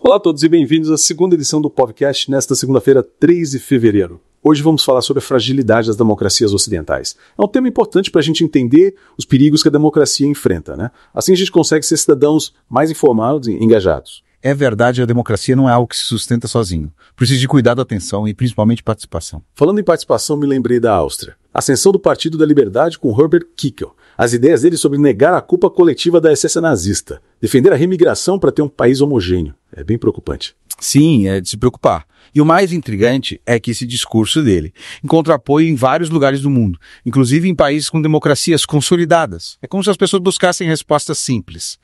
Olá a todos e bem-vindos à segunda edição do podcast nesta segunda-feira, 3 de fevereiro. Hoje vamos falar sobre a fragilidade das democracias ocidentais. É um tema importante para a gente entender os perigos que a democracia enfrenta, né? Assim a gente consegue ser cidadãos mais informados e engajados. É verdade, a democracia não é algo que se sustenta sozinho. Precisa de cuidado, atenção e principalmente participação. Falando em participação, me lembrei da Áustria. Ascensão do Partido da Liberdade com Herbert Kickl. As ideias dele sobre negar a culpa coletiva da essência nazista. Defender a remigração para ter um país homogêneo. É bem preocupante. Sim, é de se preocupar. E o mais intrigante é que esse discurso dele encontra apoio em vários lugares do mundo, inclusive em países com democracias consolidadas. É como se as pessoas buscassem respostas simples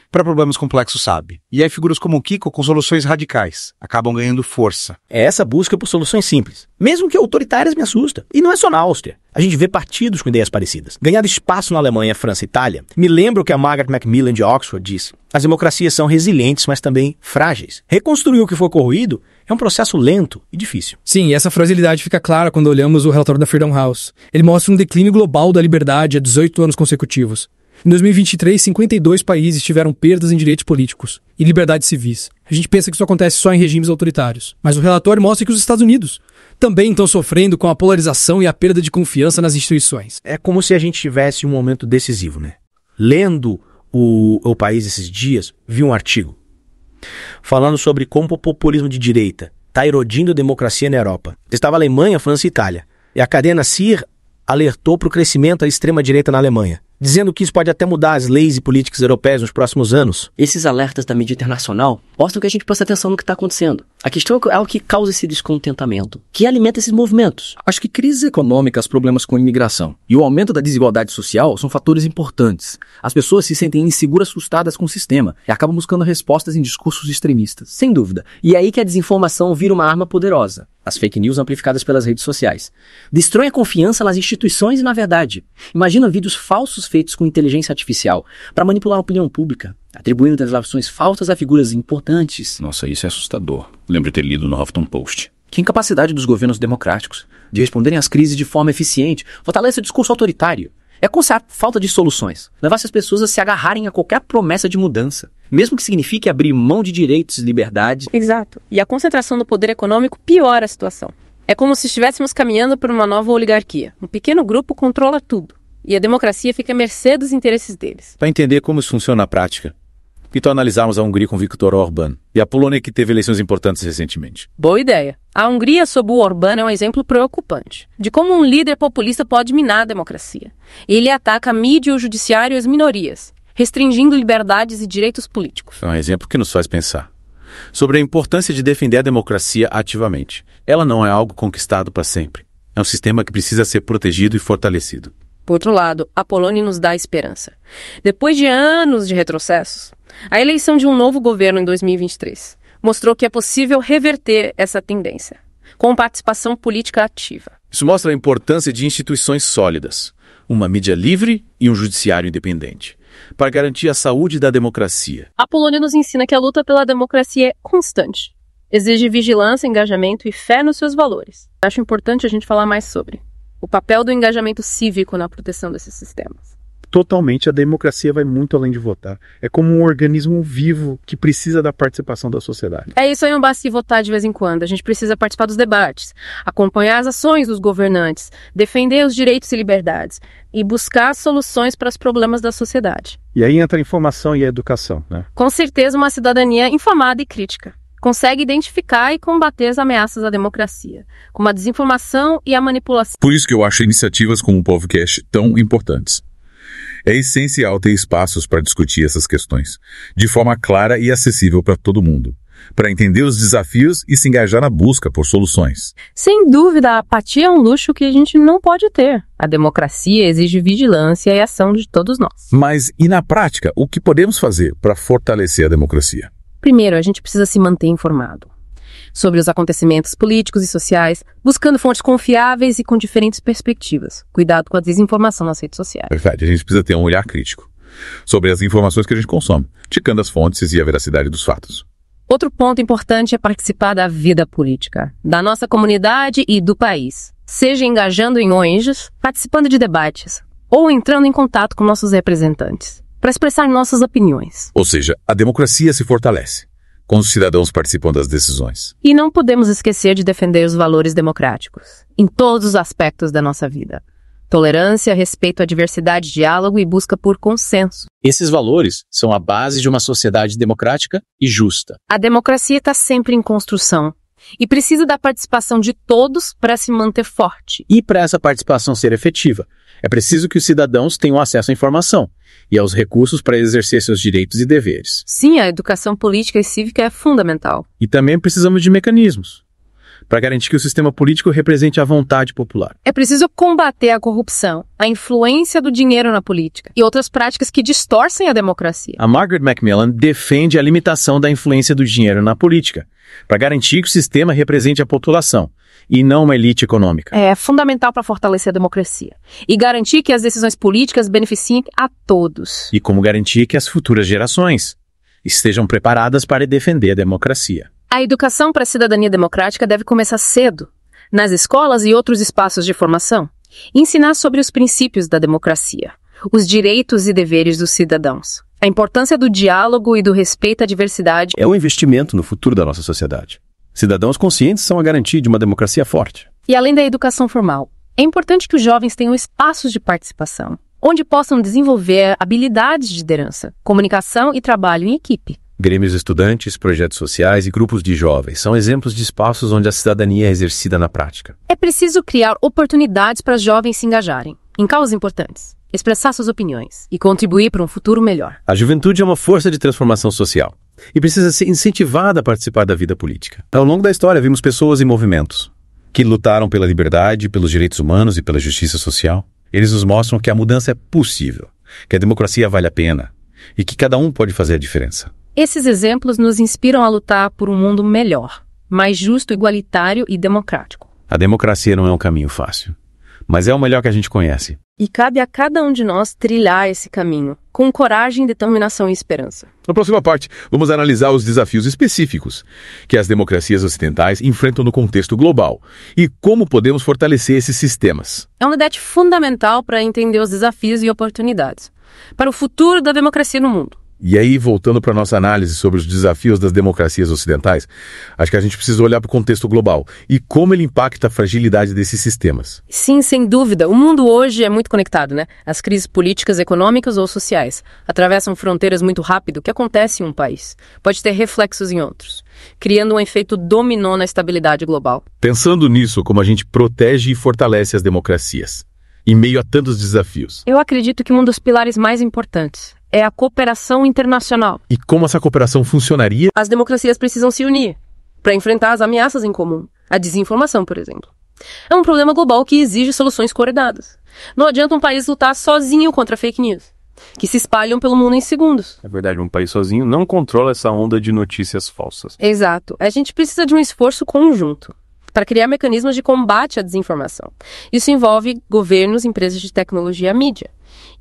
para problemas complexos, sabe? E aí figuras como o Kickl, com soluções radicais, acabam ganhando força. É essa busca por soluções simples, mesmo que autoritárias, me assusta. E não é só na Áustria. A gente vê partidos com ideias parecidas. Ganhar espaço na Alemanha, França e Itália. Me lembro o que a Margaret Macmillan de Oxford disse. As democracias são resilientes, mas também frágeis. Reconstruir o que foi corroído é um processo lento e difícil. Sim, e essa fragilidade fica clara quando olhamos o relatório da Freedom House. Ele mostra um declínio global da liberdade há 18 anos consecutivos. Em 2023, 52 países tiveram perdas em direitos políticos e liberdades civis. A gente pensa que isso acontece só em regimes autoritários. Mas o relatório mostra que os Estados Unidos também estão sofrendo com a polarização e a perda de confiança nas instituições. É como se a gente tivesse um momento decisivo, né? Lendo o País esses dias, vi um artigo falando sobre como o populismo de direita está erodindo a democracia na Europa. Estava a Alemanha, França e Itália. E a cadeia Nasser alertou para o crescimento da extrema-direita na Alemanha, dizendo que isso pode até mudar as leis e políticas europeias nos próximos anos. Esses alertas da mídia internacional mostram que a gente presta atenção no que está acontecendo. A questão é o que causa esse descontentamento, que alimenta esses movimentos. Acho que crises econômicas, problemas com imigração e o aumento da desigualdade social são fatores importantes. As pessoas se sentem inseguras, assustadas com o sistema e acabam buscando respostas em discursos extremistas. Sem dúvida. E é aí que a desinformação vira uma arma poderosa. As fake news amplificadas pelas redes sociais. Destrói a confiança nas instituições e na verdade. Imagina vídeos falsos feitos com inteligência artificial para manipular a opinião pública, atribuindo declarações falsas a figuras importantes. Nossa, isso é assustador. Lembro de ter lido no Huffington Post. Que incapacidade dos governos democráticos de responderem às crises de forma eficiente fortalece o discurso autoritário. É como se a falta de soluções levasse as pessoas a se agarrarem a qualquer promessa de mudança, mesmo que signifique abrir mão de direitos e liberdades. Exato. E a concentração do poder econômico piora a situação. É como se estivéssemos caminhando por uma nova oligarquia. Um pequeno grupo controla tudo. E a democracia fica à mercê dos interesses deles. Para entender como isso funciona na prática, que tal analisarmos a Hungria com Viktor Orbán e a Polônia, que teve eleições importantes recentemente? Boa ideia. A Hungria sob o Orbán é um exemplo preocupante de como um líder populista pode minar a democracia. Ele ataca a mídia, o judiciário e as minorias, restringindo liberdades e direitos políticos. É um exemplo que nos faz pensar sobre a importância de defender a democracia ativamente. Ela não é algo conquistado para sempre. É um sistema que precisa ser protegido e fortalecido. Por outro lado, a Polônia nos dá esperança. Depois de anos de retrocessos, a eleição de um novo governo em 2023 mostrou que é possível reverter essa tendência, com participação política ativa. Isso mostra a importância de instituições sólidas, uma mídia livre e um judiciário independente, para garantir a saúde da democracia. A Polônia nos ensina que a luta pela democracia é constante. Exige vigilância, engajamento e fé nos seus valores. Acho importante a gente falar mais sobre o papel do engajamento cívico na proteção desses sistemas. Totalmente, a democracia vai muito além de votar. É como um organismo vivo que precisa da participação da sociedade. É isso aí, não basta votar de vez em quando. A gente precisa participar dos debates, acompanhar as ações dos governantes, defender os direitos e liberdades e buscar soluções para os problemas da sociedade. E aí entra a informação e a educação, né? Com certeza, uma cidadania informada e crítica consegue identificar e combater as ameaças à democracia, como a desinformação e a manipulação. Por isso que eu acho iniciativas como o podcast tão importantes. É essencial ter espaços para discutir essas questões, de forma clara e acessível para todo mundo, para entender os desafios e se engajar na busca por soluções. Sem dúvida, a apatia é um luxo que a gente não pode ter. A democracia exige vigilância e ação de todos nós. Mas, e na prática, o que podemos fazer para fortalecer a democracia? Primeiro, a gente precisa se manter informado sobre os acontecimentos políticos e sociais, buscando fontes confiáveis e com diferentes perspectivas. Cuidado com a desinformação nas redes sociais. Verdade, a gente precisa ter um olhar crítico sobre as informações que a gente consome, checando as fontes e a veracidade dos fatos. Outro ponto importante é participar da vida política, da nossa comunidade e do país. Seja engajando em ONGs, participando de debates, ou entrando em contato com nossos representantes, para expressar nossas opiniões. Ou seja, a democracia se fortalece quando os cidadãos participam das decisões. E não podemos esquecer de defender os valores democráticos, em todos os aspectos da nossa vida. Tolerância, respeito à diversidade, diálogo e busca por consenso. Esses valores são a base de uma sociedade democrática e justa. A democracia está sempre em construção e precisa da participação de todos para se manter forte. E para essa participação ser efetiva, é preciso que os cidadãos tenham acesso à informação e aos recursos para exercer seus direitos e deveres. Sim, a educação política e cívica é fundamental. E também precisamos de mecanismos para garantir que o sistema político represente a vontade popular. É preciso combater a corrupção, a influência do dinheiro na política e outras práticas que distorcem a democracia. A Margaret Macmillan defende a limitação da influência do dinheiro na política, para garantir que o sistema represente a população e não uma elite econômica. É fundamental para fortalecer a democracia e garantir que as decisões políticas beneficiem a todos. E como garantir que as futuras gerações estejam preparadas para defender a democracia. A educação para a cidadania democrática deve começar cedo, nas escolas e outros espaços de formação. Ensinar sobre os princípios da democracia, os direitos e deveres dos cidadãos, a importância do diálogo e do respeito à diversidade. É um investimento no futuro da nossa sociedade. Cidadãos conscientes são a garantia de uma democracia forte. E além da educação formal, é importante que os jovens tenham espaços de participação, onde possam desenvolver habilidades de liderança, comunicação e trabalho em equipe. Grêmios estudantes, projetos sociais e grupos de jovens são exemplos de espaços onde a cidadania é exercida na prática. É preciso criar oportunidades para os jovens se engajarem em causas importantes, expressar suas opiniões e contribuir para um futuro melhor. A juventude é uma força de transformação social e precisa ser incentivada a participar da vida política. Ao longo da história, vimos pessoas e movimentos que lutaram pela liberdade, pelos direitos humanos e pela justiça social. Eles nos mostram que a mudança é possível, que a democracia vale a pena e que cada um pode fazer a diferença. Esses exemplos nos inspiram a lutar por um mundo melhor, mais justo, igualitário e democrático. A democracia não é um caminho fácil, mas é o melhor que a gente conhece. E cabe a cada um de nós trilhar esse caminho, com coragem, determinação e esperança. Na próxima parte, vamos analisar os desafios específicos que as democracias ocidentais enfrentam no contexto global e como podemos fortalecer esses sistemas. É um debate fundamental para entender os desafios e oportunidades para o futuro da democracia no mundo. E aí, voltando para a nossa análise sobre os desafios das democracias ocidentais, acho que a gente precisa olhar para o contexto global e como ele impacta a fragilidade desses sistemas. Sim, sem dúvida. O mundo hoje é muito conectado, né? As crises políticas, econômicas ou sociais atravessam fronteiras muito rápido. O que acontece em um país pode ter reflexos em outros, criando um efeito dominó na estabilidade global. Pensando nisso, como a gente protege e fortalece as democracias em meio a tantos desafios? Eu acredito que um dos pilares mais importantes é a cooperação internacional. E como essa cooperação funcionaria? As democracias precisam se unir para enfrentar as ameaças em comum. A desinformação, por exemplo. É um problema global que exige soluções coordenadas. Não adianta um país lutar sozinho contra fake news, que se espalham pelo mundo em segundos. É verdade, um país sozinho não controla essa onda de notícias falsas. Exato. A gente precisa de um esforço conjunto para criar mecanismos de combate à desinformação. Isso envolve governos, empresas de tecnologia, mídia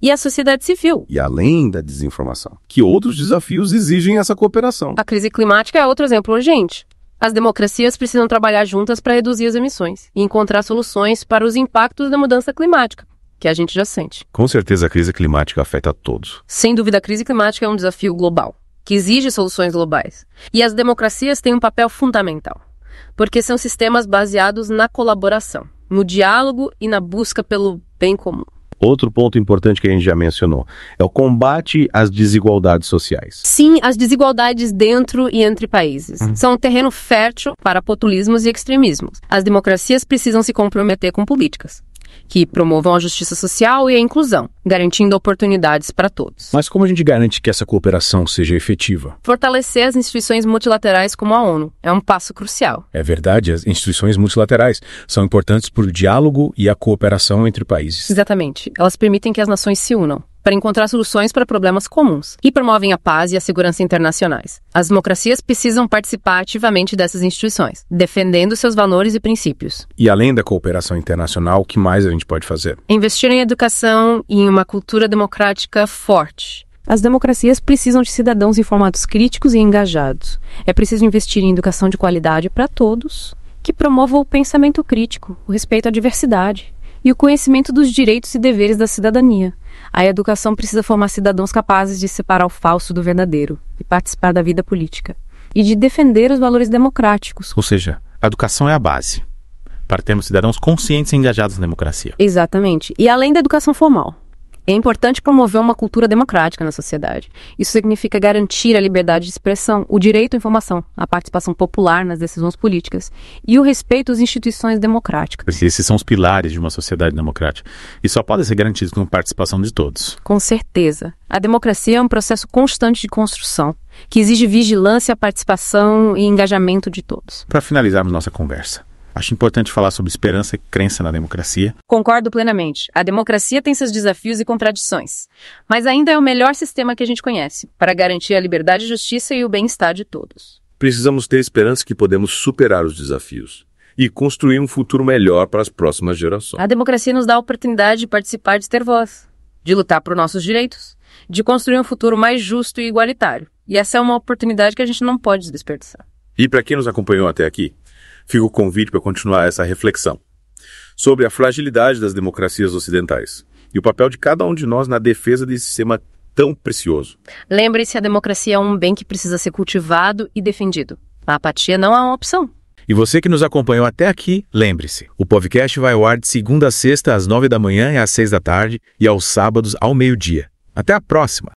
e a sociedade civil. E além da desinformação, que outros desafios exigem essa cooperação? A crise climática é outro exemplo urgente. As democracias precisam trabalhar juntas para reduzir as emissões e encontrar soluções para os impactos da mudança climática, que a gente já sente. Com certeza a crise climática afeta a todos. Sem dúvida, a crise climática é um desafio global, que exige soluções globais. E as democracias têm um papel fundamental, porque são sistemas baseados na colaboração, no diálogo e na busca pelo bem comum. Outro ponto importante que a gente já mencionou é o combate às desigualdades sociais. Sim, as desigualdades dentro e entre países são um terreno fértil para populismos e extremismos. As democracias precisam se comprometer com políticas que promovam a justiça social e a inclusão, garantindo oportunidades para todos. Mas como a gente garante que essa cooperação seja efetiva? Fortalecer as instituições multilaterais como a ONU é um passo crucial. É verdade, as instituições multilaterais são importantes para o diálogo e a cooperação entre países. Exatamente. Elas permitem que as nações se unam para encontrar soluções para problemas comuns e promovem a paz e a segurança internacionais. As democracias precisam participar ativamente dessas instituições, defendendo seus valores e princípios. E além da cooperação internacional, o que mais a gente pode fazer? Investir em educação e em uma cultura democrática forte. As democracias precisam de cidadãos informados, críticos e engajados. É preciso investir em educação de qualidade para todos, que promova o pensamento crítico, o respeito à diversidade e o conhecimento dos direitos e deveres da cidadania. A educação precisa formar cidadãos capazes de separar o falso do verdadeiro e participar da vida política. e de defender os valores democráticos. Ou seja, a educação é a base para termos cidadãos conscientes e engajados na democracia. Exatamente. E além da educação formal, é importante promover uma cultura democrática na sociedade. Isso significa garantir a liberdade de expressão, o direito à informação, a participação popular nas decisões políticas e o respeito às instituições democráticas. Esses são os pilares de uma sociedade democrática e só podem ser garantidos com a participação de todos. Com certeza. A democracia é um processo constante de construção, que exige vigilância, participação e engajamento de todos. Para finalizarmos nossa conversa, acho importante falar sobre esperança e crença na democracia. Concordo plenamente. A democracia tem seus desafios e contradições, mas ainda é o melhor sistema que a gente conhece para garantir a liberdade, justiça e o bem-estar de todos. Precisamos ter esperança que podemos superar os desafios e construir um futuro melhor para as próximas gerações. A democracia nos dá a oportunidade de participar, de ter voz, de lutar por nossos direitos, de construir um futuro mais justo e igualitário. E essa é uma oportunidade que a gente não pode desperdiçar. E para quem nos acompanhou até aqui, fica o convite para continuar essa reflexão sobre a fragilidade das democracias ocidentais e o papel de cada um de nós na defesa desse sistema tão precioso. Lembre-se, a democracia é um bem que precisa ser cultivado e defendido. A apatia não é uma opção. E você que nos acompanhou até aqui, lembre-se, o podcast vai ao ar de segunda a sexta às 9 da manhã e às 6 da tarde e aos sábados ao meio-dia. Até a próxima!